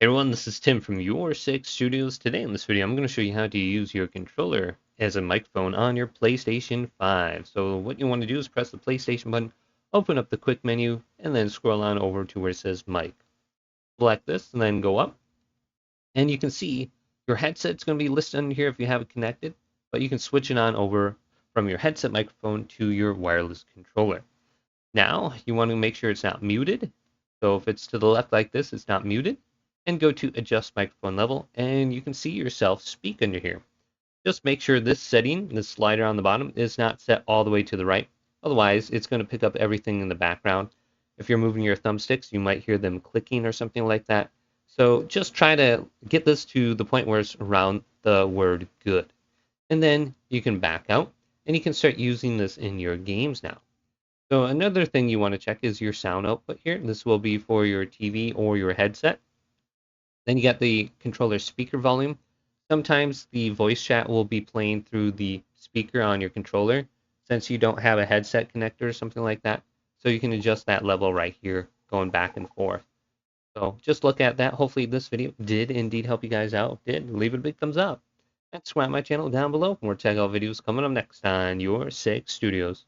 Hey everyone, this is Tim from Your Six Studios. Today in this video, I'm going to show you how to use your controller as a microphone on your PlayStation 5. So what you want to do is press the PlayStation button, open up the quick menu, and then scroll on over to where it says mic. Select this and then go up, and you can see your headset's going to be listed under here if you have it connected, but you can switch it on over from your headset microphone to your wireless controller. Now, you want to make sure it's not muted. So if it's to the left like this, it's not muted. And go to adjust microphone level, and you can see yourself speak under here. Just make sure this setting, this slider on the bottom, is not set all the way to the right. Otherwise, it's going to pick up everything in the background. If you're moving your thumbsticks, you might hear them clicking or something like that. So just try to get this to the point where it's around the word good. And then you can back out, and you can start using this in your games now. So another thing you want to check is your sound output here. This will be for your TV or your headset. Then you got the controller speaker volume. Sometimes the voice chat will be playing through the speaker on your controller since you don't have a headset connector or something like that. So you can adjust that level right here, going back and forth. So just look at that. Hopefully this video did indeed help you guys out. If it did, leave it a big thumbs up. And subscribe to my channel down below for more tech out videos coming up next on Your Six Studios.